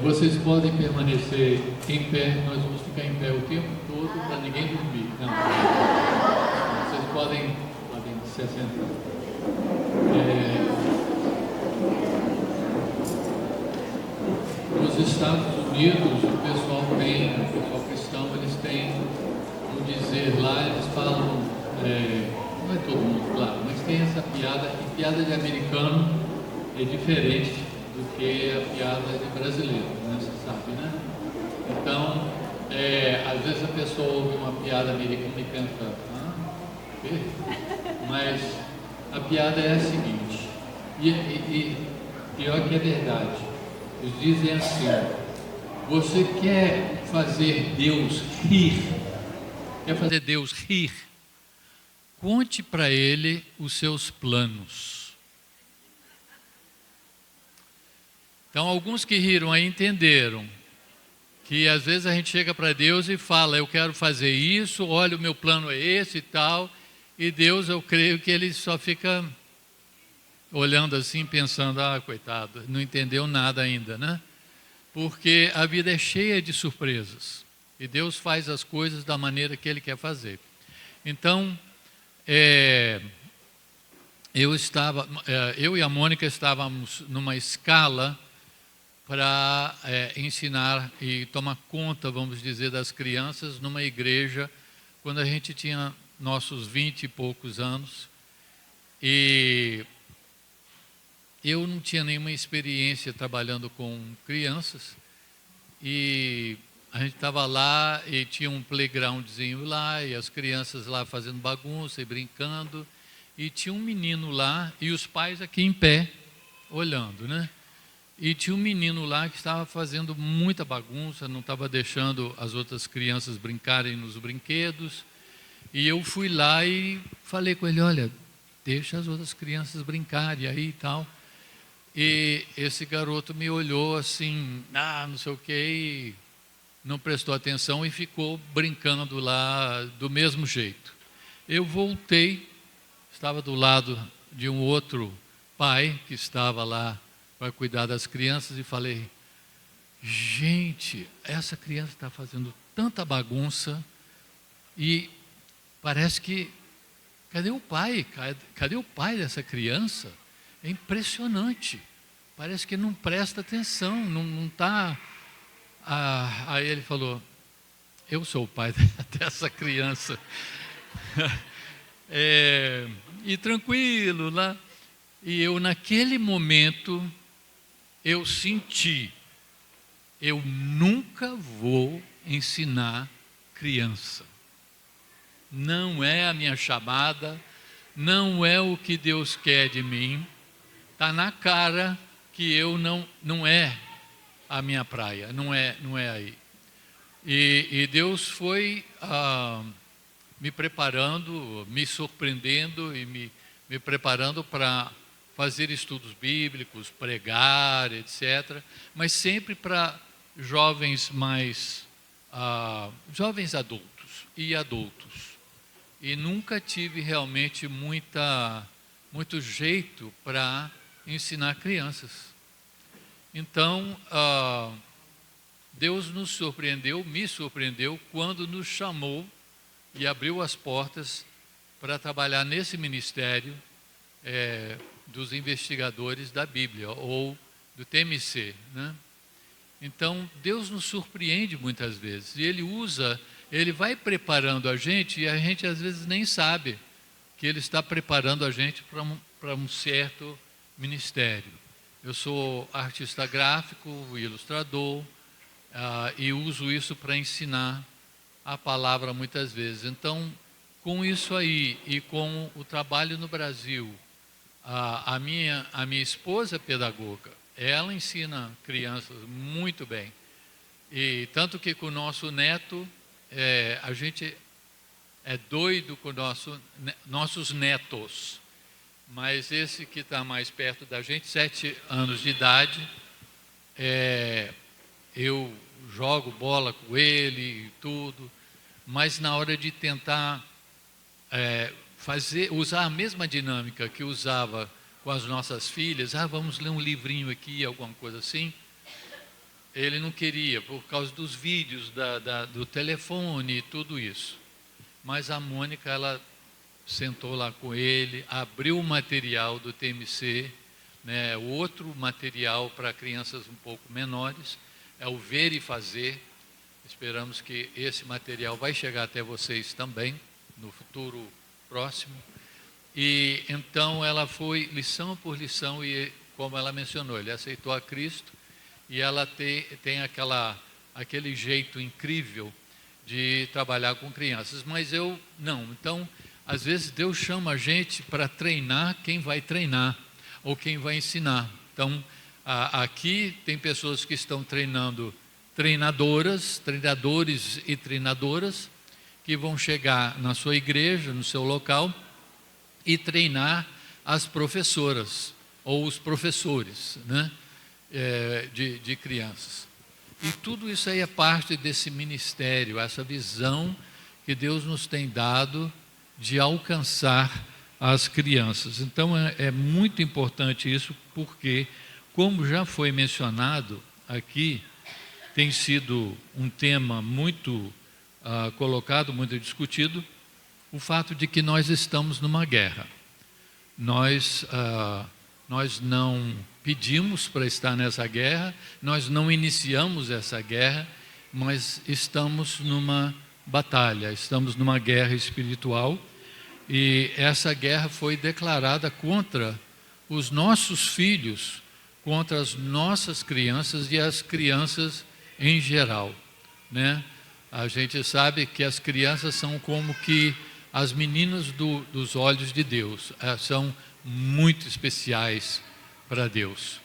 Vocês podem permanecer em pé, nós vamos ficar em pé o tempo todo para ninguém dormir. Não. Vocês podem se assentar. Nos Estados Unidos, o pessoal cristão, eles têm um dizer lá, eles falam, não é todo mundo, claro, mas tem essa piada, e piada de americano é diferente do que a piada de brasileiro, né? Você sabe, né? Então, às vezes a pessoa ouve uma piada americana e pensa, quê? Mas a piada é a seguinte, e pior que é verdade, eles dizem assim: você quer fazer Deus rir? Quer fazer Deus rir? Conte para Ele os seus planos. Então, alguns que riram aí entenderam que às vezes a gente chega para Deus e fala, eu quero fazer isso, olha, o meu plano é esse e tal, e Deus, eu creio que Ele só fica olhando assim, pensando, coitado, não entendeu nada ainda, né? Porque a vida é cheia de surpresas, e Deus faz as coisas da maneira que Ele quer fazer. Então, eu e a Mônica estávamos numa escala para ensinar e tomar conta, vamos dizer, das crianças numa igreja, quando a gente tinha nossos 20 e poucos anos, e eu não tinha nenhuma experiência trabalhando com crianças, e a gente estava lá e tinha um playgroundzinho lá, e as crianças lá fazendo bagunça e brincando, e tinha um menino lá, e os pais aqui em pé, olhando, né? E tinha um menino lá que estava fazendo muita bagunça, não estava deixando as outras crianças brincarem nos brinquedos. E eu fui lá e falei com ele, olha, deixa as outras crianças brincarem aí e tal. E esse garoto me olhou assim, não sei o quê, e não prestou atenção e ficou brincando lá do mesmo jeito. Eu voltei, estava do lado de um outro pai que estava lá para cuidar das crianças e falei, gente, essa criança está fazendo tanta bagunça e parece que, cadê o pai? Cadê o pai dessa criança? É impressionante, parece que não presta atenção, não está... Aí ele falou, eu sou o pai dessa criança. E tranquilo lá. E eu naquele momento... eu senti, eu nunca vou ensinar criança. Não é a minha chamada, não é o que Deus quer de mim. Está na cara que eu não é a minha praia, não é aí. E Deus foi me preparando, me surpreendendo e me preparando para fazer estudos bíblicos, pregar, etc. Mas sempre para jovens jovens adultos e adultos. E nunca tive realmente muito jeito para ensinar crianças. Então, Deus nos surpreendeu, me surpreendeu, quando nos chamou e abriu as portas para trabalhar nesse ministério dos investigadores da Bíblia, ou do TMC, né? Então, Deus nos surpreende muitas vezes, e Ele vai preparando a gente, e a gente às vezes nem sabe que Ele está preparando a gente para um certo ministério. Eu sou artista gráfico, ilustrador, e uso isso para ensinar a palavra muitas vezes. Então, com isso aí, e com o trabalho no Brasil, a minha esposa é pedagoga, ela ensina crianças muito bem, e tanto que com o nosso neto, a gente é doido com nossos netos, mas esse que está mais perto da gente, 7 anos de idade, eu jogo bola com ele e tudo, mas na hora de tentar usar a mesma dinâmica que usava com as nossas filhas, vamos ler um livrinho aqui, alguma coisa assim, ele não queria, por causa dos vídeos, do telefone e tudo isso. Mas a Mônica, ela sentou lá com ele, abriu o material do TMC, né, outro material para crianças um pouco menores, é o Ver e Fazer. Esperamos que esse material vai chegar até vocês também, no futuro próximo. E então ela foi lição por lição e, como ela mencionou, ele aceitou a Cristo e ela tem aquele jeito incrível de trabalhar com crianças. Mas eu não. Então, às vezes Deus chama a gente para treinar quem vai treinar ou quem vai ensinar. Então, aqui tem pessoas que estão treinando treinadores e treinadoras que vão chegar na sua igreja, no seu local, e treinar as professoras ou os professores, né, de crianças. E tudo isso aí é parte desse ministério, essa visão que Deus nos tem dado de alcançar as crianças. Então é muito importante isso, porque, como já foi mencionado aqui, tem sido um tema muito colocado, muito discutido, o fato de que nós estamos numa guerra. Nós não pedimos para estar nessa guerra, nós não iniciamos essa guerra, mas estamos numa batalha, estamos numa guerra espiritual, e essa guerra foi declarada contra os nossos filhos, contra as nossas crianças e as crianças em geral, né? A gente sabe que as crianças são como que as meninas dos olhos de Deus, são muito especiais para Deus,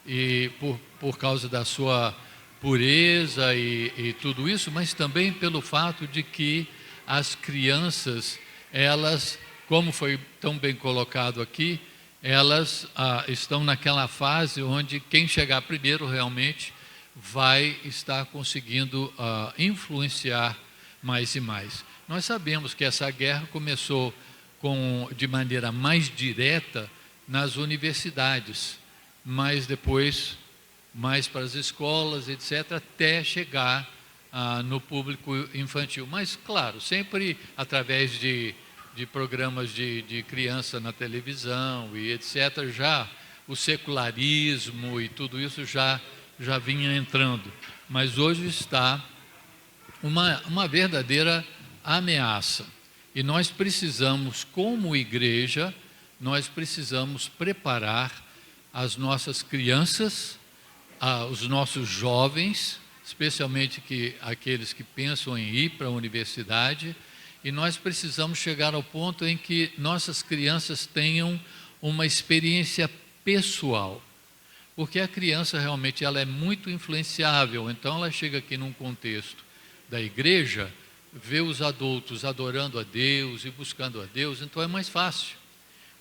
e por causa da sua pureza e tudo isso, mas também pelo fato de que as crianças, elas, como foi tão bem colocado aqui, elas estão naquela fase onde quem chegar primeiro realmente vai estar conseguindo influenciar mais e mais. Nós sabemos que essa guerra começou de maneira mais direta nas universidades, mas depois mais para as escolas, etc., até chegar no público infantil. Mas, claro, sempre através de programas de criança na televisão e etc., já o secularismo e tudo isso já vinha entrando. Mas hoje está uma verdadeira ameaça. E nós precisamos, como igreja, nós precisamos preparar as nossas crianças, os nossos jovens, especialmente aqueles que pensam em ir para a universidade, e nós precisamos chegar ao ponto em que nossas crianças tenham uma experiência pessoal, porque a criança realmente ela é muito influenciável. Então ela chega aqui num contexto da igreja, vê os adultos adorando a Deus e buscando a Deus, então é mais fácil.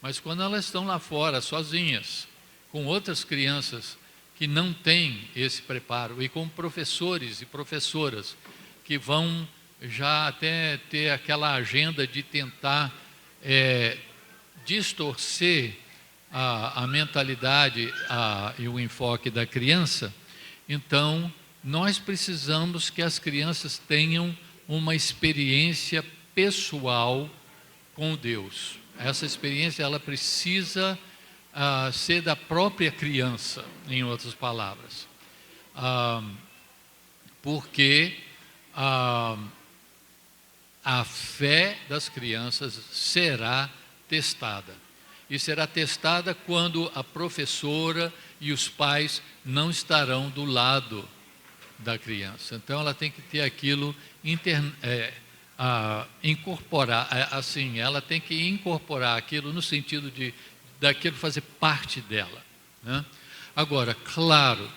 Mas quando elas estão lá fora, sozinhas, com outras crianças que não têm esse preparo, e com professores e professoras que vão já até ter aquela agenda de tentar distorcer a mentalidade e o enfoque da criança, então nós precisamos que as crianças tenham uma experiência pessoal com Deus. Essa experiência ela precisa ser da própria criança, em outras palavras, porque a fé das crianças será testada. E será testada quando a professora e os pais não estarão do lado da criança. Então ela tem que ter aquilo incorporar, assim, ela tem que incorporar aquilo no sentido daquilo fazer parte dela, né? Agora, claro,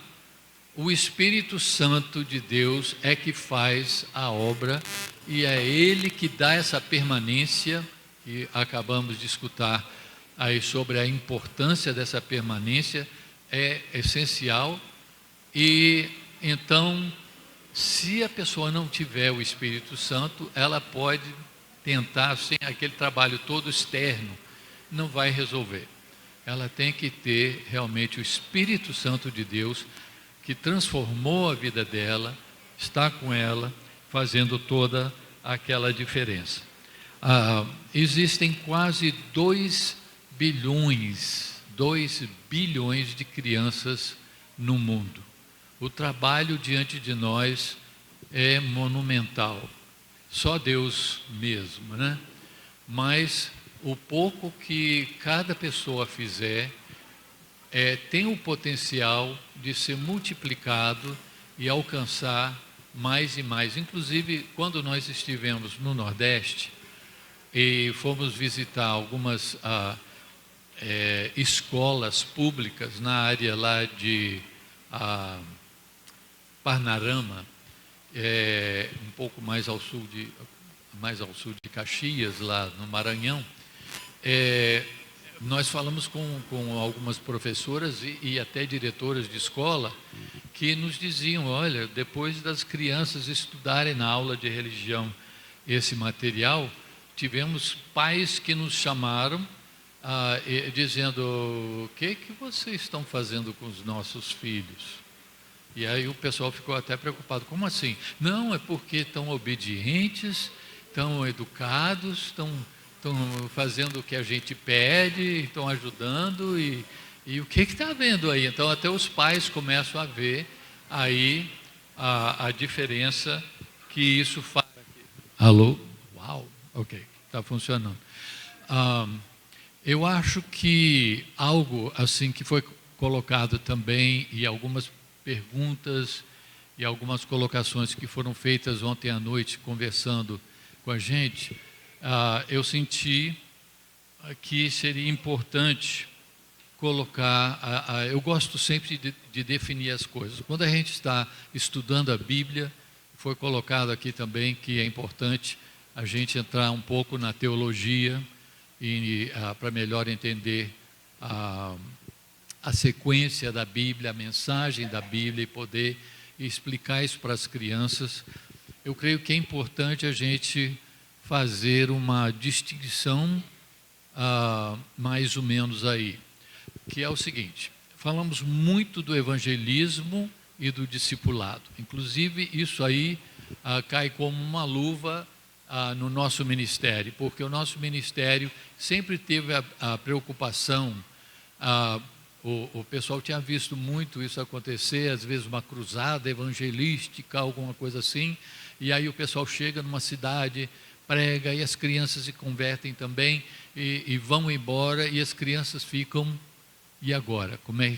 o Espírito Santo de Deus é que faz a obra e é Ele que dá essa permanência, que acabamos de escutar aí sobre a importância dessa permanência, é essencial. E então, se a pessoa não tiver o Espírito Santo, ela pode tentar, sem aquele trabalho todo externo, não vai resolver. Ela tem que ter realmente o Espírito Santo de Deus, que transformou a vida dela, está com ela, fazendo toda aquela diferença. Existem quase 2 bilhões de crianças no mundo. O trabalho diante de nós é monumental. Só Deus mesmo, né? Mas o pouco que cada pessoa fizer tem o potencial de ser multiplicado e alcançar mais e mais. Inclusive, quando nós estivemos no Nordeste e fomos visitar algumas escolas públicas na área lá de Parnarama, um pouco mais ao sul de Caxias, lá no Maranhão, nós falamos com algumas professoras e até diretoras de escola que nos diziam, olha, depois das crianças estudarem na aula de religião esse material, tivemos pais que nos chamaram dizendo, o que vocês estão fazendo com os nossos filhos? E aí o pessoal ficou até preocupado, como assim? Não, é porque estão obedientes, estão educados, estão fazendo o que a gente pede, estão ajudando, e o que está havendo aí? Então até os pais começam a ver aí a diferença que isso faz. Alô? Uau, ok, está funcionando. Eu acho que algo assim que foi colocado também, e algumas perguntas e algumas colocações que foram feitas ontem à noite, conversando com a gente, eu senti que seria importante colocar, eu gosto sempre de definir as coisas. Quando a gente está estudando a Bíblia, foi colocado aqui também que é importante a gente entrar um pouco na teologia para melhor entender a sequência da Bíblia, a mensagem da Bíblia, e poder explicar isso para as crianças. Eu creio que é importante a gente fazer uma distinção mais ou menos aí, que é o seguinte: falamos muito do evangelismo e do discipulado. Inclusive, isso aí cai como uma luva no nosso ministério, porque o nosso ministério sempre teve a preocupação, o pessoal tinha visto muito isso acontecer, às vezes uma cruzada evangelística, alguma coisa assim, e aí o pessoal chega numa cidade, prega, e as crianças se convertem também, e vão embora, e as crianças ficam, e agora? Como é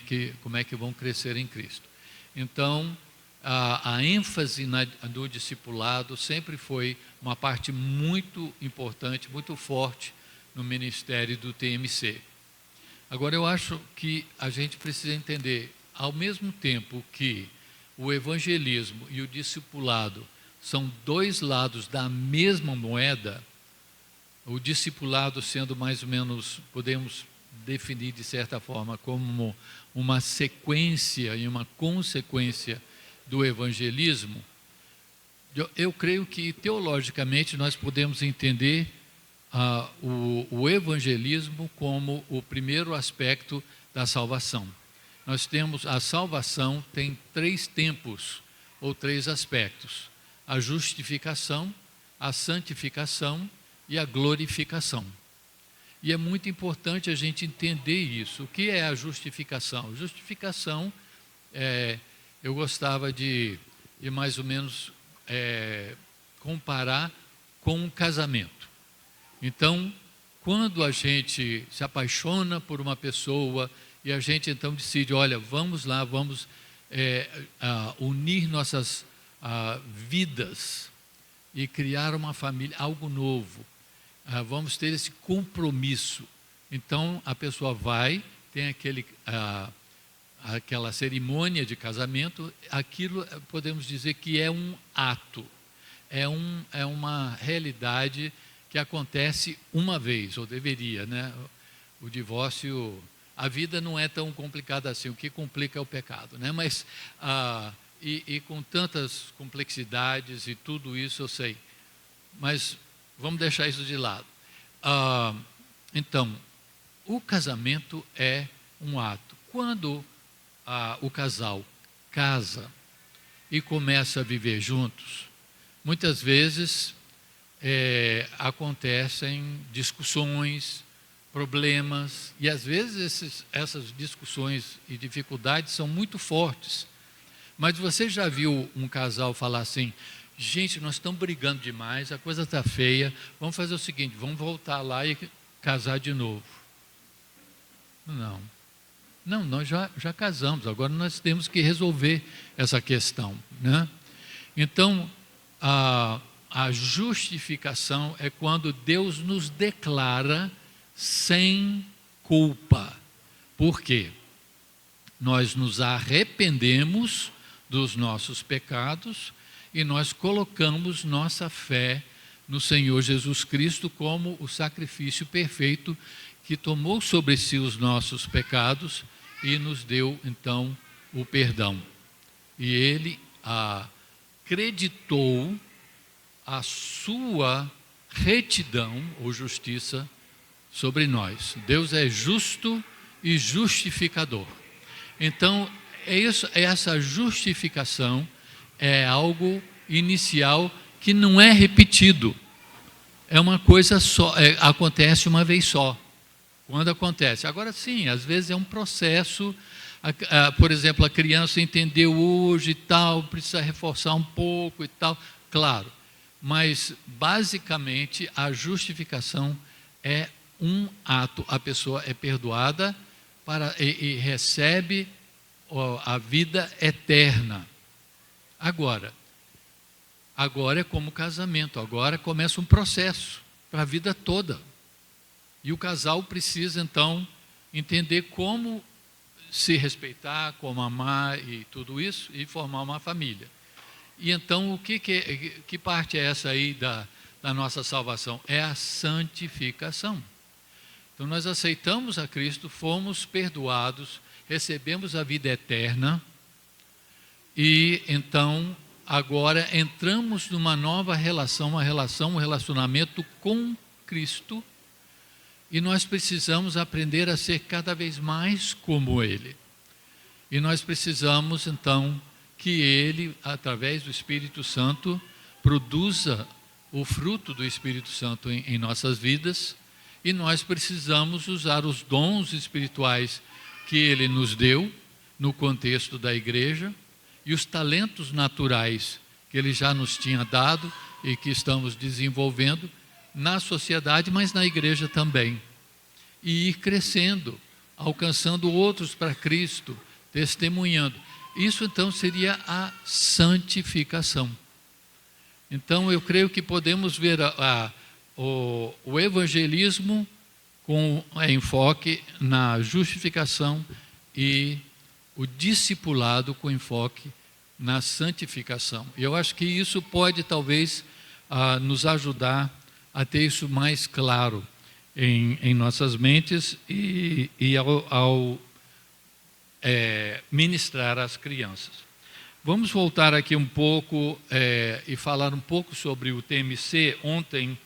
que vão crescer em Cristo? Então, a ênfase do discipulado sempre foi uma parte muito importante, muito forte no ministério do TMC. Agora, eu acho que a gente precisa entender, ao mesmo tempo que o evangelismo e o discipulado são 2 lados da mesma moeda, o discipulado sendo mais ou menos, podemos definir de certa forma, como uma sequência e uma consequência do evangelismo, eu creio que teologicamente nós podemos entender o evangelismo como o primeiro aspecto da salvação. Nós temos, a salvação tem 3 tempos ou 3 aspectos: a justificação, a santificação e a glorificação. E é muito importante a gente entender isso. O que é a justificação? Justificação, eu gostava de mais ou menos comparar com um casamento. Então, quando a gente se apaixona por uma pessoa e a gente então decide, olha, vamos lá, vamos unir nossas vidas e criar uma família, algo novo. Vamos ter esse compromisso. Então, a pessoa vai, tem aquela cerimônia de casamento, aquilo podemos dizer que é um ato, é uma realidade que acontece uma vez, ou deveria, né? O divórcio, a vida não é tão complicada assim, o que complica é o pecado, né? Mas, e com tantas complexidades e tudo isso eu sei, mas vamos deixar isso de lado. Então, o casamento é um ato. Quando o casal casa e começa a viver juntos, muitas vezes acontecem discussões, problemas, e às vezes essas discussões e dificuldades são muito fortes. Mas você já viu um casal falar assim: gente, nós estamos brigando demais, a coisa está feia, vamos fazer o seguinte, vamos voltar lá e casar de novo? Não. Não, nós já casamos, agora nós temos que resolver essa questão, né? Então, a justificação é quando Deus nos declara sem culpa. Por quê? Nós nos arrependemos dos nossos pecados e nós colocamos nossa fé no Senhor Jesus Cristo como o sacrifício perfeito que tomou sobre si os nossos pecados e nos deu, então, o perdão. E Ele acreditou a sua retidão ou justiça sobre nós. Deus é justo e justificador. Então, essa justificação é algo inicial que não é repetido. É uma coisa só, acontece uma vez só. Quando acontece. Agora sim, às vezes é um processo, por exemplo, a criança entendeu hoje e tal, precisa reforçar um pouco e tal, claro. Mas, basicamente, a justificação é um ato. A pessoa é perdoada e recebe a vida eterna. Agora é como casamento, agora começa um processo para a vida toda. E o casal precisa, então, entender como se respeitar, como amar e tudo isso, e formar uma família. E então, que parte é essa aí da nossa salvação? É a santificação. Então, nós aceitamos a Cristo, fomos perdoados, recebemos a vida eterna, e então, agora entramos numa nova relação, um relacionamento com Cristo, e nós precisamos aprender a ser cada vez mais como Ele. E nós precisamos, então, que Ele, através do Espírito Santo, produza o fruto do Espírito Santo em nossas vidas, e nós precisamos usar os dons espirituais que Ele nos deu, no contexto da igreja, e os talentos naturais que Ele já nos tinha dado e que estamos desenvolvendo na sociedade, mas na igreja também. E ir crescendo, alcançando outros para Cristo, testemunhando. Isso então seria a santificação. Então eu creio que podemos ver o evangelismo com enfoque na justificação e o discipulado com enfoque na santificação. E eu acho que isso pode talvez nos ajudar a ter isso mais claro em nossas mentes e ao ministrar às crianças. Vamos voltar aqui um pouco e falar um pouco sobre o TMC. Ontem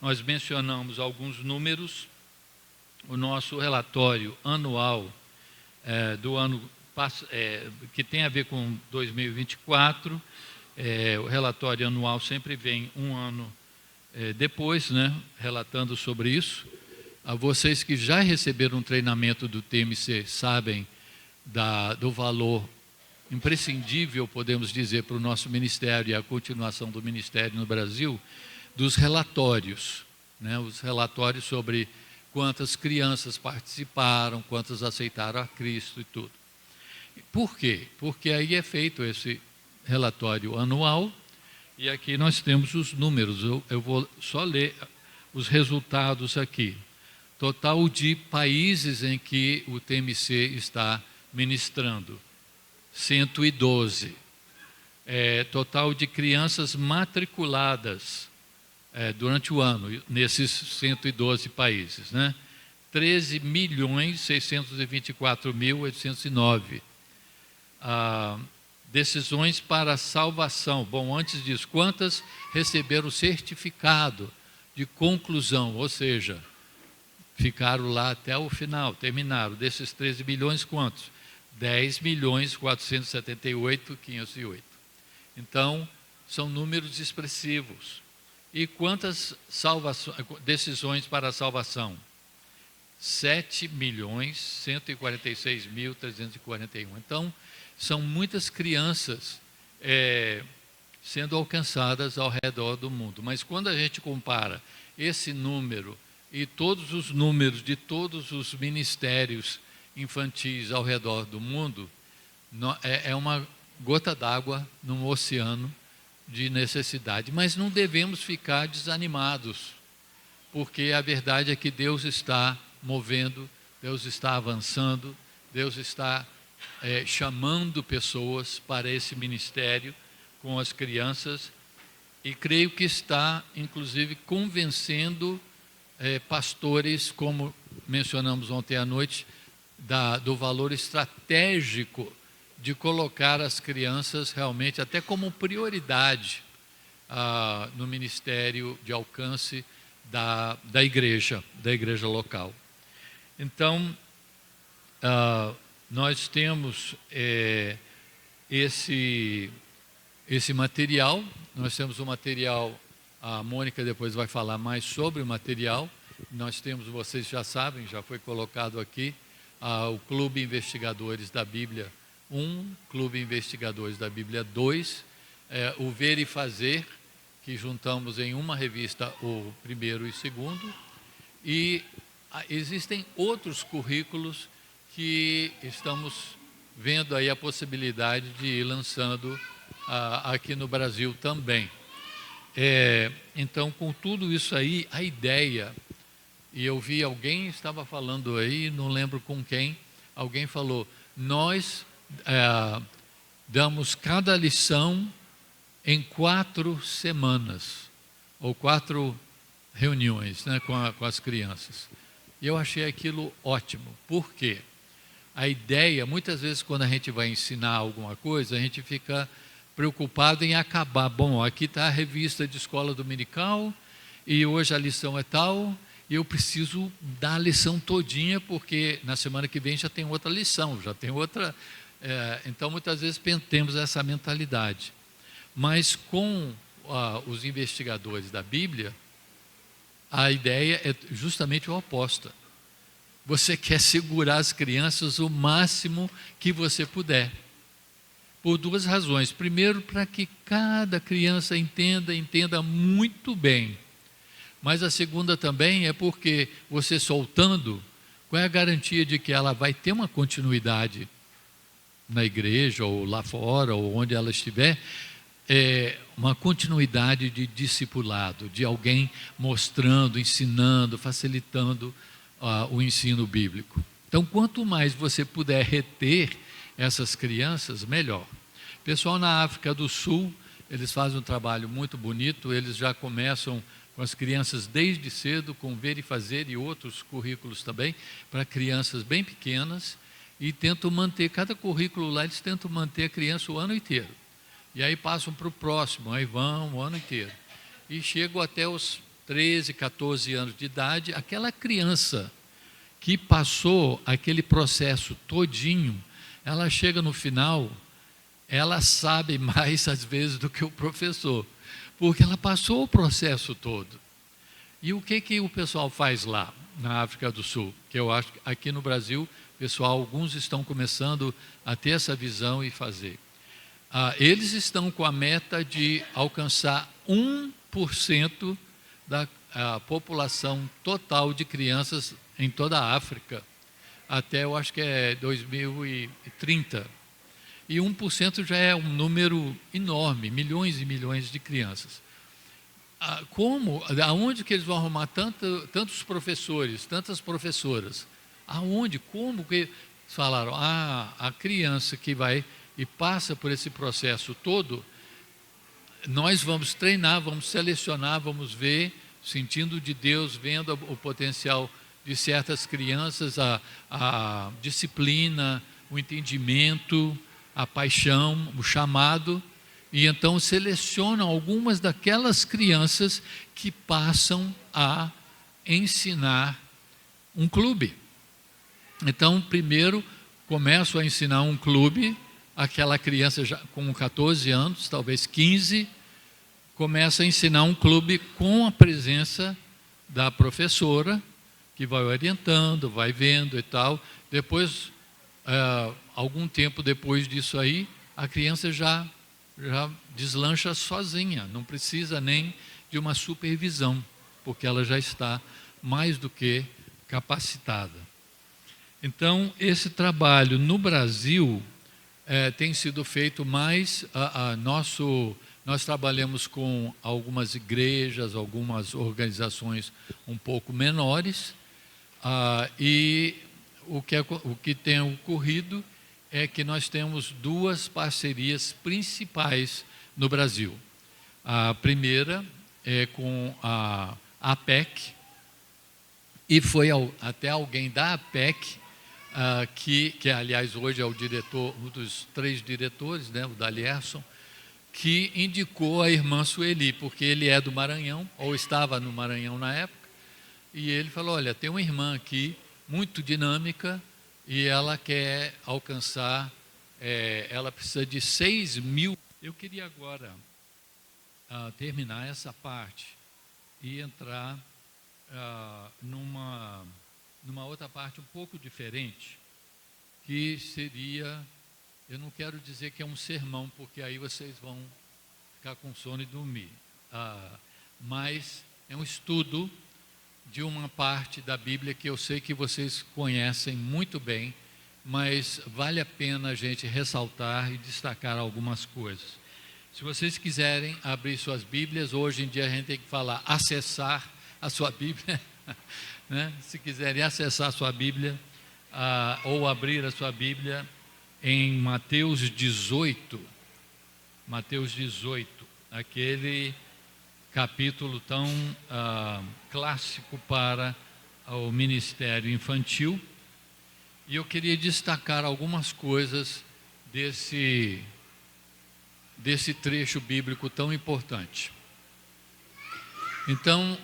nós mencionamos alguns números. O nosso relatório anual do ano que tem a ver com 2024, o relatório anual sempre vem um ano depois, né, relatando sobre isso. Vocês que já receberam um treinamento do TMC sabem do valor imprescindível, podemos dizer, para o nosso ministério e a continuação do ministério no Brasil, dos relatórios, né, os relatórios sobre quantas crianças participaram, quantas aceitaram a Cristo e tudo. Por quê? Porque aí é feito esse relatório anual, e aqui nós temos os números. Eu vou só ler os resultados aqui. Total de países em que o TMC está ministrando, 112. Total de crianças matriculadas durante o ano, nesses 112 países, né? 13.624.809. Decisões para salvação. Bom, antes disso, quantas receberam certificado de conclusão, ou seja, ficaram lá até o final, terminaram. Desses 13 milhões, quantos? 10.478.508. Então, são números expressivos. E quantas decisões para a salvação? 7.146.341. Então, são muitas crianças sendo alcançadas ao redor do mundo. Mas quando a gente compara esse número e todos os números de todos os ministérios infantis ao redor do mundo, é uma gota d'água num oceano de necessidade. Mas não devemos ficar desanimados, porque a verdade é que Deus está movendo, Deus está avançando, Deus está chamando pessoas para esse ministério com as crianças, e creio que está, inclusive, convencendo pastores, como mencionamos ontem à noite, do valor estratégico de colocar as crianças realmente até como prioridade no ministério de alcance da igreja local. Então, nós temos esse material, nós temos um material, a Mônica depois vai falar mais sobre o material. Nós temos, vocês já sabem, já foi colocado aqui, o Clube Investigadores da Bíblia 1, Clube Investigadores da Bíblia 2, o Ver e Fazer, que juntamos em uma revista o primeiro e segundo, e existem outros currículos que estamos vendo aí a possibilidade de ir lançando aqui no Brasil também. Então, com tudo isso aí, a ideia, e eu vi alguém estava falando aí, não lembro com quem, alguém falou, nós damos cada lição em 4 semanas, ou 4 reuniões, né, com as crianças. E eu achei aquilo ótimo. Por quê? A ideia, muitas vezes quando a gente vai ensinar alguma coisa, a gente fica preocupado em acabar. Bom, aqui está a revista de escola dominical, e hoje a lição é tal, e eu preciso dar a lição todinha, porque na semana que vem já tem outra lição, já tem outra... então, muitas vezes temos essa mentalidade. Mas com os investigadores da Bíblia, a ideia é justamente o oposto. Você quer segurar as crianças o máximo que você puder. Por 2 razões. Primeiro, para que cada criança entenda muito bem. Mas a segunda também é porque você soltando, qual é a garantia de que ela vai ter uma continuidade na igreja, ou lá fora, ou onde ela estiver, uma continuidade de discipulado, de alguém mostrando, ensinando, facilitando o ensino bíblico. Então, quanto mais você puder reter essas crianças, melhor. Pessoal na África do Sul, eles fazem um trabalho muito bonito, eles já começam com as crianças desde cedo, com Ver e Fazer e outros currículos também, para crianças bem pequenas, e tentam manter, cada currículo lá, eles tentam manter a criança o ano inteiro. E aí passam para o próximo, aí vão o ano inteiro. E chegam até os 13, 14 anos de idade, aquela criança que passou aquele processo todinho, ela chega no final, ela sabe mais às vezes do que o professor, porque ela passou o processo todo. E o que o pessoal faz lá na África do Sul? Que eu acho que aqui no Brasil, pessoal, alguns estão começando a ter essa visão e fazer. Eles estão com a meta de alcançar 1% da população total de crianças em toda a África, até eu acho que é 2030. E 1% já é um número enorme, milhões e milhões de crianças. Aonde que eles vão arrumar tantos professores, tantas professoras? Aonde? Como que falaram? A criança que vai e passa por esse processo todo, nós vamos treinar, vamos selecionar, vamos ver, sentindo de Deus, vendo o potencial de certas crianças, a disciplina, o entendimento, a paixão, o chamado, e então selecionam algumas daquelas crianças que passam a ensinar um clube. Então, primeiro, começo a ensinar um clube, aquela criança já com 14 anos, talvez 15, começa a ensinar um clube com a presença da professora, que vai orientando, vai vendo e tal. Depois, algum tempo depois disso aí, a criança já deslancha sozinha, não precisa nem de uma supervisão, porque ela já está mais do que capacitada. Então, esse trabalho no Brasil tem sido feito mais, nós trabalhamos com algumas igrejas, algumas organizações um pouco menores, e o que tem ocorrido é que nós temos duas parcerias principais no Brasil. A primeira é com a APEC, e foi até alguém da APEC, que aliás hoje é o diretor, um dos 3 diretores, né, o Dalierson, que indicou a irmã Sueli, porque ele é do Maranhão, ou estava no Maranhão na época, e ele falou, olha, tem uma irmã aqui, muito dinâmica, e ela quer alcançar, ela precisa de 6 mil. Eu queria agora terminar essa parte e entrar numa outra parte um pouco diferente, que seria, eu não quero dizer que é um sermão, porque aí vocês vão ficar com sono e dormir, mas é um estudo de uma parte da Bíblia que eu sei que vocês conhecem muito bem, mas vale a pena a gente ressaltar e destacar algumas coisas. Se vocês quiserem abrir suas Bíblias, hoje em dia a gente tem que falar acessar a sua Bíblia, né? Se quiserem acessar a sua Bíblia, ou abrir a sua Bíblia em Mateus 18, aquele capítulo tão clássico para o ministério infantil, e eu queria destacar algumas coisas desse trecho bíblico tão importante. Então,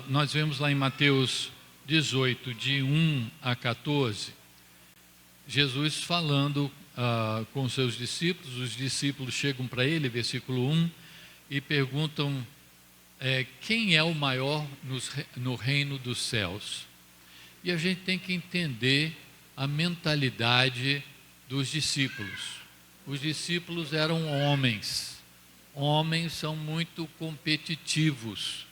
nós vemos lá em Mateus 18, de 1 a 14, Jesus falando com seus discípulos. Os discípulos chegam para ele, versículo 1, e perguntam, quem é o maior no reino dos céus? E a gente tem que entender a mentalidade dos discípulos. Os discípulos eram homens. Homens são muito competitivos.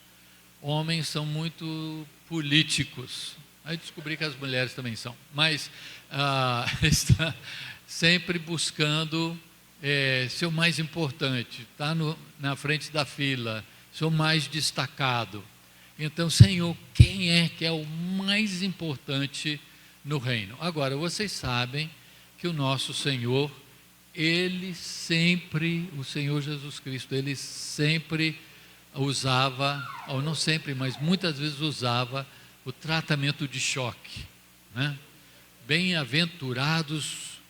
Homens são muito políticos. Aí descobri que as mulheres também são. Mas está sempre buscando ser o mais importante, estar na frente da fila, ser o mais destacado. Então, Senhor, quem é que é o mais importante no reino? Agora, vocês sabem que o nosso Senhor, o Senhor Jesus Cristo, ele sempre usava, ou não sempre, mas muitas vezes usava o tratamento de choque, né? Bem-aventurados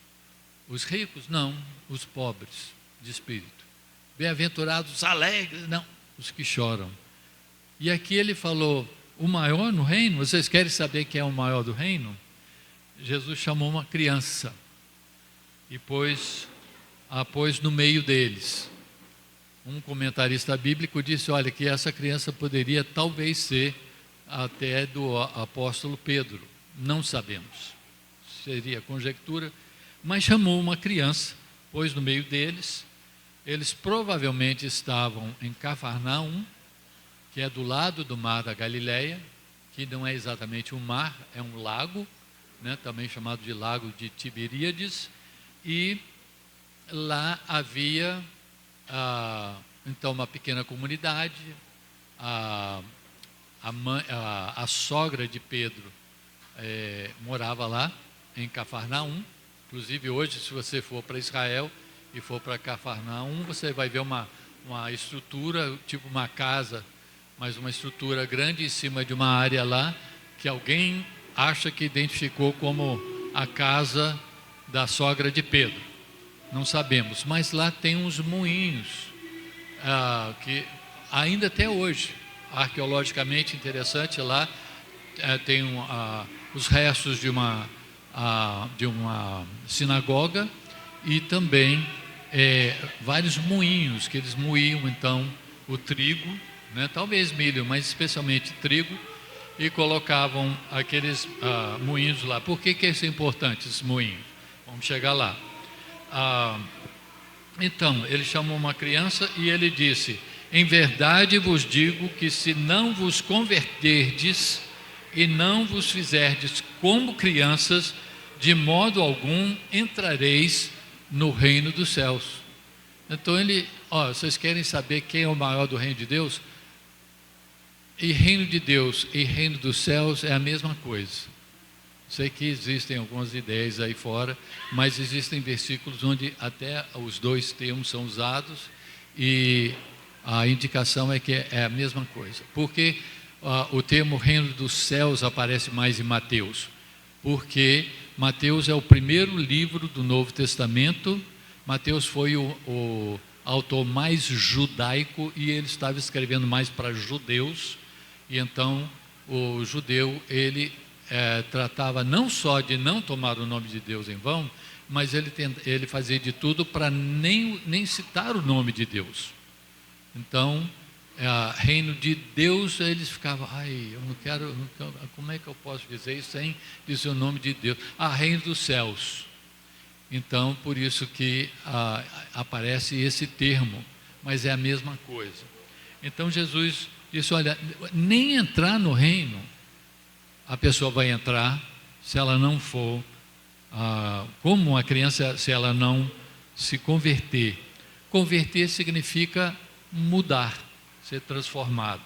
os ricos? Não, os pobres de espírito. Bem-aventurados os alegres? Não, os que choram. E aqui ele falou, o maior no reino, vocês querem saber quem é o maior do reino? Jesus chamou uma criança e a pôs no meio deles. Um comentarista bíblico disse, olha, que essa criança poderia talvez ser até do apóstolo Pedro, não sabemos, seria conjectura, mas chamou uma criança, pôs no meio deles. Eles provavelmente estavam em Cafarnaum, que é do lado do mar da Galileia, que não é exatamente um mar, é um lago, né, também chamado de lago de Tiberíades, e lá havia então uma pequena comunidade. A sogra de Pedro morava lá em Cafarnaum. Inclusive hoje, se você for para Israel e for para Cafarnaum, você vai ver uma estrutura, tipo uma casa, mas uma estrutura grande em cima de uma área lá, que alguém acha que identificou como a casa da sogra de Pedro. Não sabemos, mas lá tem uns moinhos, que ainda até hoje, arqueologicamente interessante, lá tem os restos de uma de uma sinagoga, e também vários moinhos, que eles moíam então o trigo, né, talvez milho, mas especialmente trigo, e colocavam aqueles moinhos lá. Por que isso é importante, esses moinhos? Vamos chegar lá. Então, ele chamou uma criança e ele disse: em verdade vos digo que se não vos converterdes e não vos fizerdes como crianças, de modo algum entrareis no reino dos céus. Então vocês querem saber quem é o maior do reino de Deus? E reino de Deus e reino dos céus é a mesma coisa. Sei que existem algumas ideias aí fora, mas existem versículos onde até os dois termos são usados, e a indicação é que é a mesma coisa. Porque o termo reino dos céus aparece mais em Mateus? Porque Mateus é o primeiro livro do Novo Testamento. Mateus foi o autor mais judaico, e ele estava escrevendo mais para judeus, e então o judeu, ele tratava não só de não tomar o nome de Deus em vão, mas ele fazia de tudo para nem citar o nome de Deus. Então, reino de Deus, eles ficavam, eu não quero, como é que eu posso dizer isso sem dizer o nome de Deus? Reino dos céus. Então, por isso que aparece esse termo, mas é a mesma coisa. Então, Jesus disse: olha, nem entrar no reino a pessoa vai entrar se ela não for como uma criança, se ela não se converter. Converter significa mudar, ser transformado.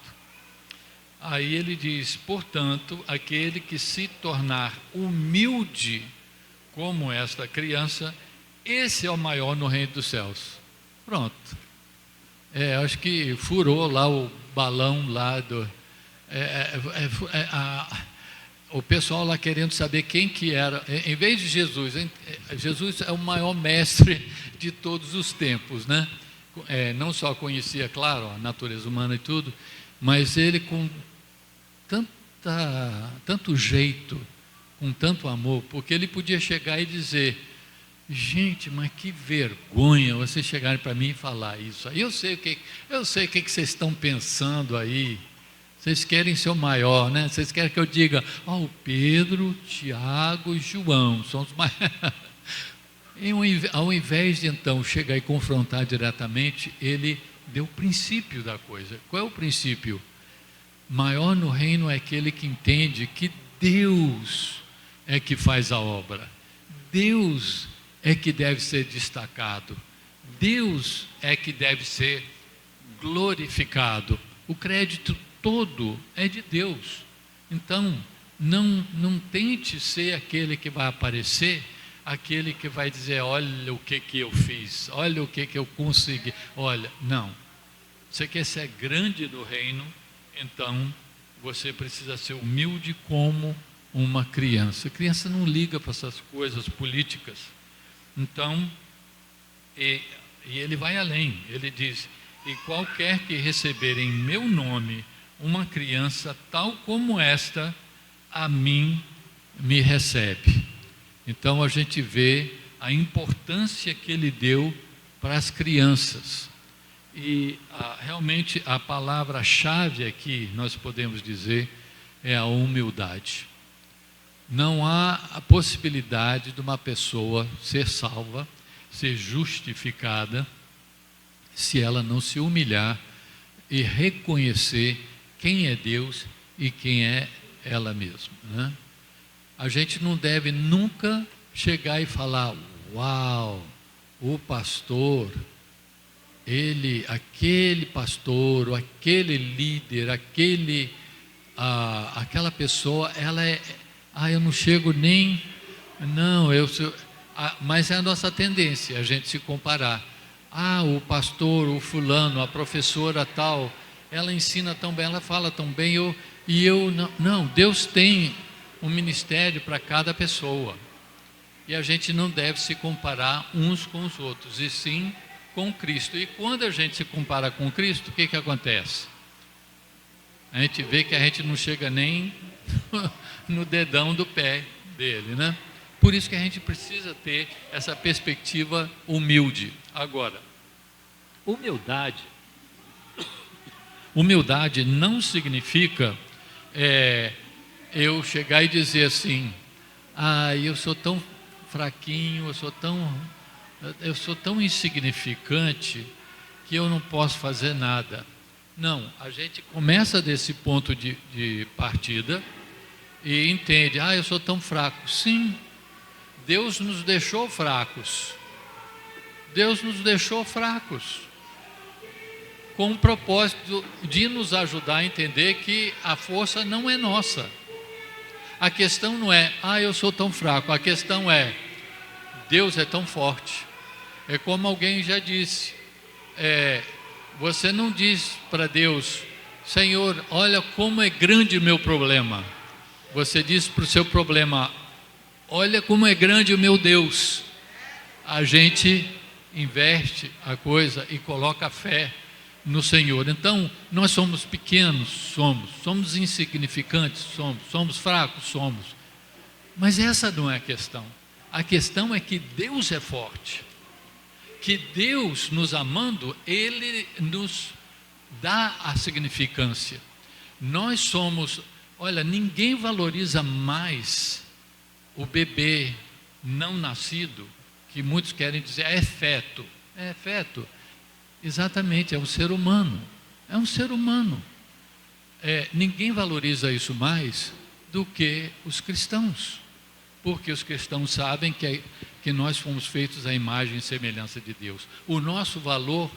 Aí ele diz: portanto, aquele que se tornar humilde como esta criança, esse é o maior no reino dos céus. Pronto. Acho que furou lá o balão lá do... o pessoal lá querendo saber quem que era, em vez de Jesus. Jesus é o maior mestre de todos os tempos, né? Não só conhecia, claro, a natureza humana e tudo, mas ele com tanto jeito, com tanto amor, porque ele podia chegar e dizer: gente, mas que vergonha vocês chegarem para mim e falar isso. Eu sei o que vocês estão pensando aí. Vocês querem ser o maior, né? Vocês querem que eu diga: o Pedro, Tiago e João são os maiores. Ao invés de então chegar e confrontar diretamente, ele deu o princípio da coisa. Qual é o princípio? Maior no reino é aquele que entende que Deus é que faz a obra. Deus é que deve ser destacado. Deus é que deve ser glorificado. O crédito todo é de Deus. Então, não tente ser aquele que vai aparecer, aquele que vai dizer: olha o que eu fiz, olha o que eu consegui. Olha, não. Você quer ser grande no reino, então você precisa ser humilde como uma criança. A criança não liga para essas coisas políticas. Então, e ele vai além. Ele diz: e qualquer que receber em meu nome uma criança tal como esta, a mim me recebe. Então a gente vê a importância que ele deu para as crianças. E realmente a palavra-chave aqui, nós podemos dizer, é a humildade. Não há a possibilidade de uma pessoa ser salva, ser justificada, se ela não se humilhar e reconhecer quem é Deus e quem é ela mesma, né? A gente não deve nunca chegar e falar: uau, o pastor, aquele pastor, ou aquele líder, aquela pessoa, ela eu não chego nem, mas é a nossa tendência, a gente se comparar. O pastor, o fulano, a professora tal, ela ensina tão bem, ela fala tão bem, e eu não. Não, Deus tem um ministério para cada pessoa, e a gente não deve se comparar uns com os outros, e sim com Cristo. E quando a gente se compara com Cristo, o que acontece? A gente vê que a gente não chega nem no dedão do pé dele, né? Por isso que a gente precisa ter essa perspectiva humilde. Agora, humildade não significa eu chegar e dizer assim, eu sou tão fraquinho, eu sou tão insignificante que eu não posso fazer nada. Não, a gente começa desse ponto de partida e entende, eu sou tão fraco. Sim, Deus nos deixou fracos. Deus nos deixou fracos, com o propósito de nos ajudar a entender que a força não é nossa. A questão não é, eu sou tão fraco. A questão é, Deus é tão forte. É como alguém já disse, você não diz para Deus, Senhor, olha como é grande o meu problema. Você diz para o seu problema, olha como é grande o meu Deus. A gente inverte a coisa e coloca a fé no Senhor. Então, nós somos pequenos, somos insignificantes, somos fracos, mas essa não é a questão. A questão é que Deus é forte, que Deus, nos amando, Ele nos dá a significância. Nós somos, ninguém valoriza mais o bebê não nascido, que muitos querem dizer, é feto. Exatamente, é um ser humano. Ninguém valoriza isso mais do que os cristãos, porque os cristãos sabem que nós fomos feitos à imagem e semelhança de Deus. O nosso valor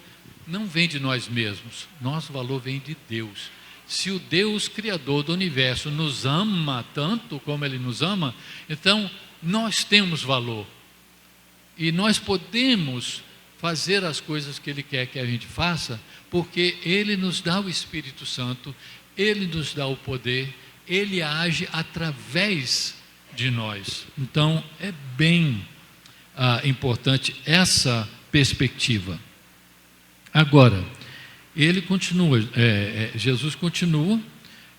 não vem de nós mesmos, nosso valor vem de Deus. Se o Deus Criador do universo nos ama tanto como Ele nos ama, então nós temos valor. E nós podemos fazer as coisas que Ele quer que a gente faça, porque Ele nos dá o Espírito Santo, Ele nos dá o poder, Ele age através de nós. Então, é bem importante essa perspectiva. Agora, ele continua, Jesus continua,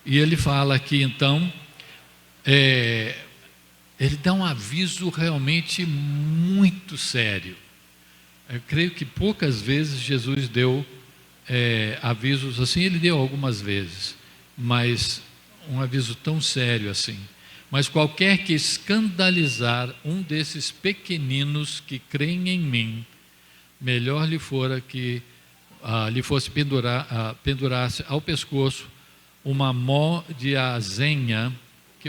e ele fala aqui então, ele dá um aviso realmente muito sério. Eu creio que poucas vezes Jesus deu avisos assim, ele deu algumas vezes, mas um aviso tão sério assim. Mas qualquer que escandalizar um desses pequeninos que creem em mim, melhor lhe fora que lhe fosse pendurasse ao pescoço uma mó de azenha,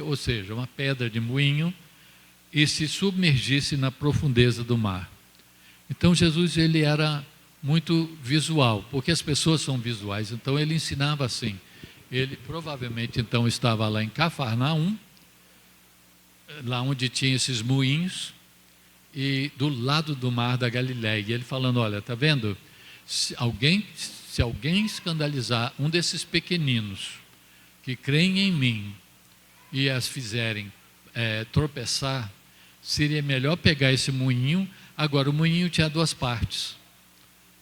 ou seja, uma pedra de moinho, e se submergisse na profundeza do mar. Então Jesus, ele era muito visual, porque as pessoas são visuais, então ele ensinava assim. Ele provavelmente então estava lá em Cafarnaum, lá onde tinha esses moinhos, e do lado do mar da Galileia, e ele falando, olha, está vendo? Se alguém escandalizar um desses pequeninos que creem em mim e as fizerem tropeçar, seria melhor pegar esse moinho. Agora, o moinho tinha duas partes.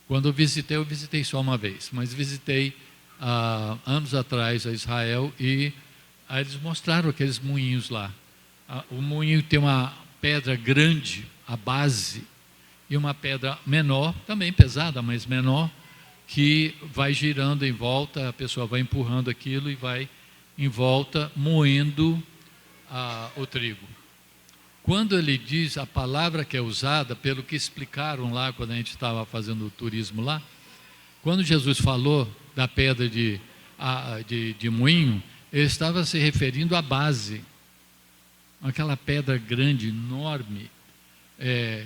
Quando eu visitei só uma vez, mas visitei anos atrás a Israel, e aí eles mostraram aqueles moinhos lá. O moinho tem uma pedra grande, a base, e uma pedra menor, também pesada, mas menor, que vai girando em volta, a pessoa vai empurrando aquilo e vai em volta moendo o trigo. Quando ele diz a palavra que é usada, pelo que explicaram lá quando a gente estava fazendo o turismo lá, quando Jesus falou da pedra de moinho, ele estava se referindo à base, aquela pedra grande, enorme.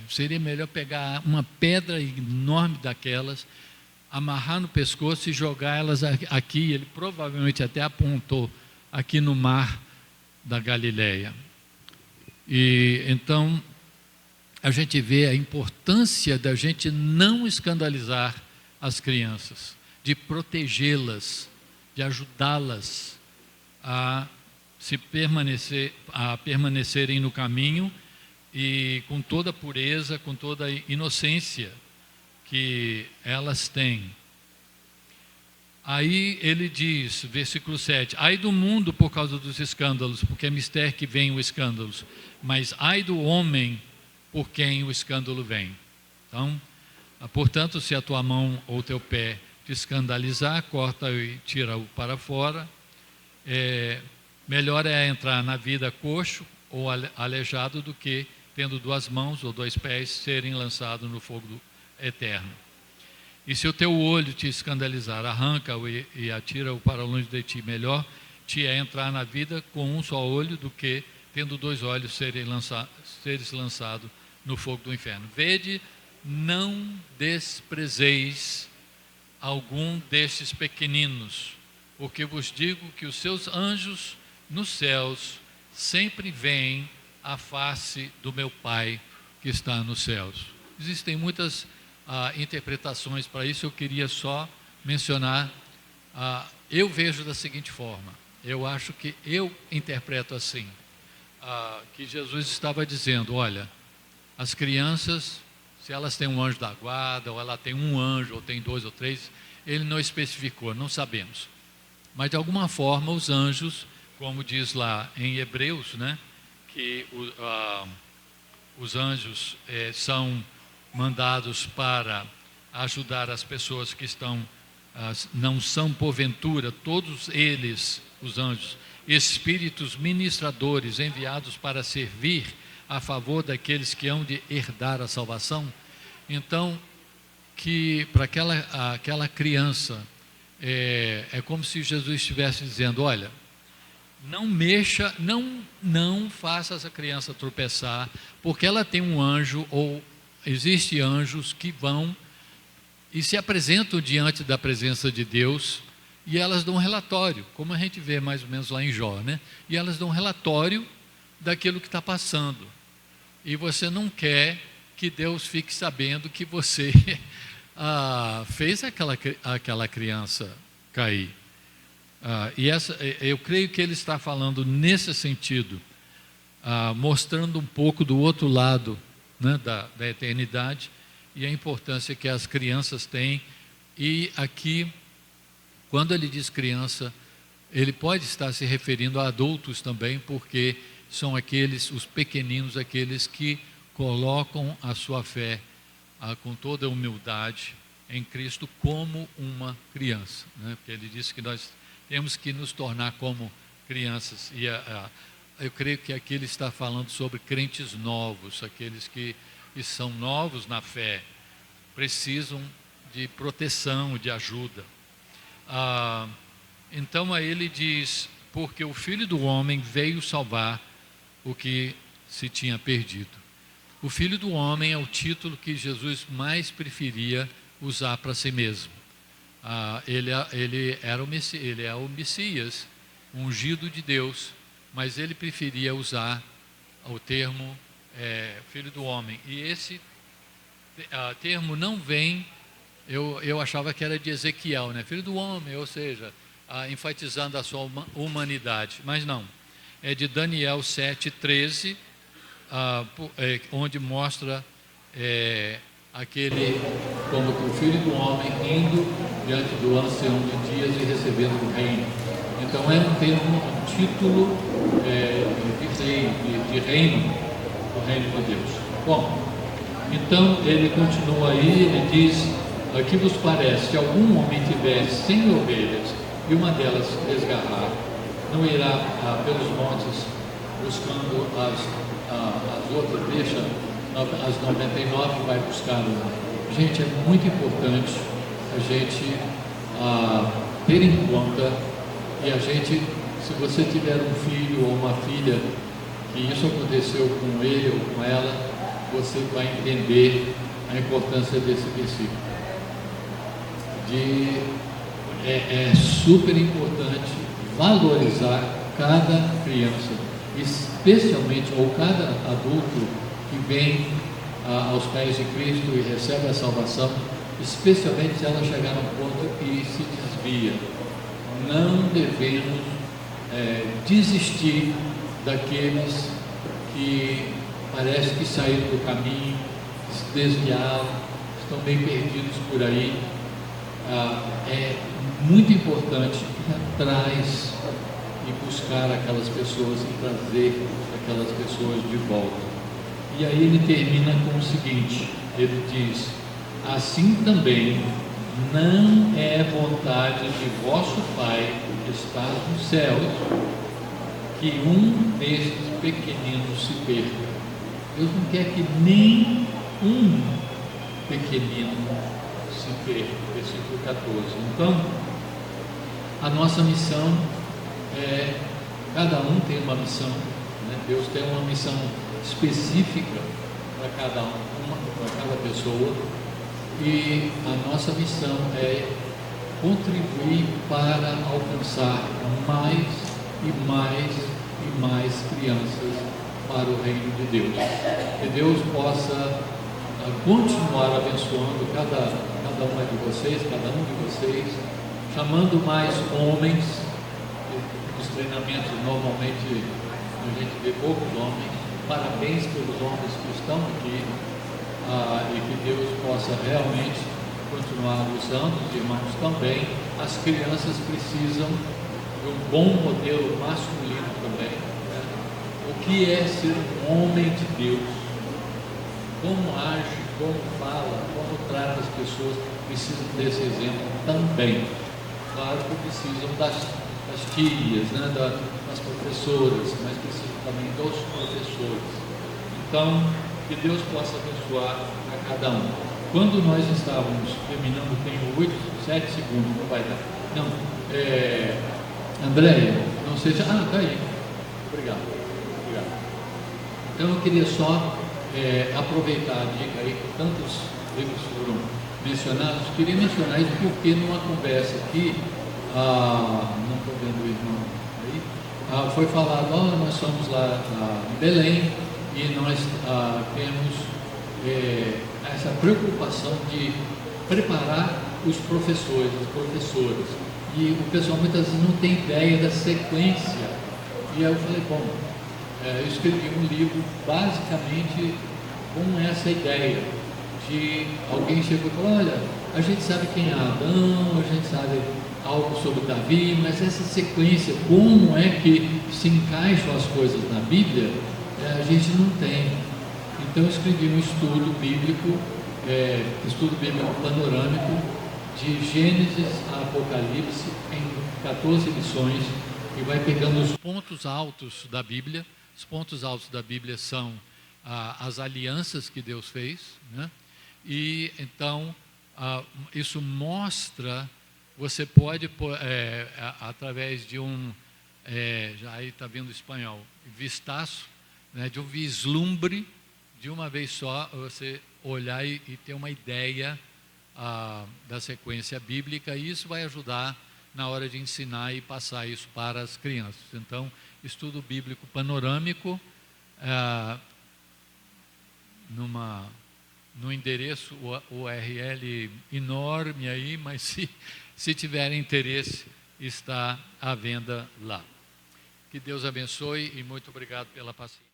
Seria melhor pegar uma pedra enorme daquelas, amarrar no pescoço e jogar elas aqui. Ele provavelmente até apontou aqui no mar da Galileia. E então a gente vê a importância da gente não escandalizar as crianças, de protegê-las, de ajudá-las a permanecerem no caminho, e com toda a pureza, com toda a inocência que elas têm. Aí ele diz, versículo 7, ai do mundo por causa dos escândalos, porque é mister que vem o escândalo, mas ai do homem por quem o escândalo vem. Então, portanto, se a tua mão ou teu pé te escandalizar, corta e tira-o para fora. Melhor é entrar na vida coxo ou aleijado do que, tendo 2 mãos ou 2 pés, serem lançados no fogo eterno. E se o teu olho te escandalizar, arranca-o e atira-o para longe de ti. Melhor te é entrar na vida com um só olho do que, tendo 2 olhos, seres lançado no fogo do inferno. Vede, não desprezeis algum destes pequeninos, porque vos digo que os seus anjos nos céus sempre veem a face do meu Pai que está nos céus. Existem muitas interpretações para isso, eu queria só mencionar, eu vejo da seguinte forma, eu acho que eu interpreto assim, que Jesus estava dizendo, olha, as crianças, se elas têm um anjo da guarda, ou ela tem um anjo, ou tem 2 ou 3, ele não especificou, não sabemos, mas de alguma forma os anjos, como diz lá em Hebreus, né, que os anjos são mandados para ajudar as pessoas que não são porventura, todos eles, os anjos, espíritos ministradores enviados para servir a favor daqueles que hão de herdar a salvação. Então, que para aquela criança, é como se Jesus estivesse dizendo, olha, não mexa, não faça essa criança tropeçar, porque ela tem um anjo, ou existem anjos que vão e se apresentam diante da presença de Deus, e elas dão um relatório, como a gente vê mais ou menos lá em Jó, né? E elas dão um relatório daquilo que está passando, e você não quer que Deus fique sabendo que você fez aquela criança cair. Eu creio que ele está falando nesse sentido, mostrando um pouco do outro lado, né, da eternidade, e a importância que as crianças têm. E aqui, quando ele diz criança, ele pode estar se referindo a adultos também, porque são os pequeninos, aqueles que colocam a sua fé com toda a humildade em Cristo como uma criança, né? Porque ele disse que nós temos que nos tornar como crianças, e eu creio que aqui ele está falando sobre crentes novos, aqueles que são novos na fé, precisam de proteção, de ajuda. Então aí ele diz, porque o Filho do Homem veio salvar o que se tinha perdido. O Filho do Homem é o título que Jesus mais preferia usar para si mesmo. Ele é o Messias, ungido de Deus, mas ele preferia usar o termo Filho do Homem. E esse termo não vem, eu achava que era de Ezequiel, né? Filho do Homem, ou seja, enfatizando a sua humanidade, mas não. É de Daniel 7:13, onde mostra aquele, como o Filho do Homem indo diante do ancião de dias e recebendo o reino. Então é um termo, um título de reino, do reino de Deus. Bom, então ele continua aí, ele diz, que vos parece, se algum homem tiver 100 ovelhas e uma delas desgarrar, não irá pelos montes buscando as outras, deixa as 99 e vai buscar uma. Gente, é muito importante a gente ter em conta, e a gente, se você tiver um filho ou uma filha que isso aconteceu com ele ou com ela, você vai entender a importância desse versículo. É super importante valorizar cada criança, especialmente, ou cada adulto que vem aos pés de Cristo e recebe a salvação, especialmente se ela chegar no ponto e se desvia. Não devemos desistir daqueles que parece que saíram do caminho, se desviaram, estão bem perdidos por aí. é muito importante ir atrás e buscar aquelas pessoas e trazer aquelas pessoas de volta. E aí ele termina com o seguinte, ele diz: assim também não é vontade de vosso Pai que está nos céus que um destes pequeninos se perca. Deus não quer que nem um pequenino se perca. Versículo 14. Então, a nossa missão é, cada um tem uma missão, né? Deus tem uma missão específica para cada para cada pessoa, e a nossa missão é contribuir para alcançar mais e mais e mais crianças para o reino de Deus. Que Deus possa continuar abençoando cada uma de vocês, cada um de vocês, chamando mais homens. Nos treinamentos normalmente a gente vê poucos homens. Parabéns pelos homens que estão aqui, e que Deus possa realmente continuar usando os irmãos também. As crianças precisam de um bom modelo masculino também, né? O que é ser um homem de Deus? Como age, como fala, como trata as pessoas, precisam desse exemplo também. Claro que precisam das tias, né? Das professoras, mas precisam também dos professores. Então, que Deus possa abençoar a cada um. Quando nós estávamos terminando, tenho 7 segundos, não vai dar. Não, Andréia, não sei se... está aí. Obrigado. Então eu queria só aproveitar a dica aí, que tantos livros foram mencionados. Queria mencionar isso porque numa conversa aqui, não estou vendo o irmão aí, foi falado: nós somos lá em Belém e nós temos essa preocupação de preparar os professores, as professoras, e o pessoal muitas vezes não tem ideia da sequência. E aí eu falei: bom, eu escrevi um livro basicamente com essa ideia de alguém chegou e falou: olha, a gente sabe quem é Adão, a gente sabe algo sobre Davi, mas essa sequência, como é que se encaixam as coisas na Bíblia, a gente não tem. Então eu escrevi um estudo bíblico panorâmico, de Gênesis a Apocalipse, em 14 lições, e vai pegando os pontos altos da Bíblia. Os pontos altos da Bíblia são as alianças que Deus fez, né? E então isso mostra, você pode, através de já aí está vendo espanhol, vistaço, né, de um vislumbre, de uma vez só, você olhar e ter uma ideia da sequência bíblica, e isso vai ajudar na hora de ensinar e passar isso para as crianças. Então, estudo bíblico panorâmico, no endereço URL enorme aí, mas se tiverem interesse, está à venda lá. Que Deus abençoe e muito obrigado pela paciência.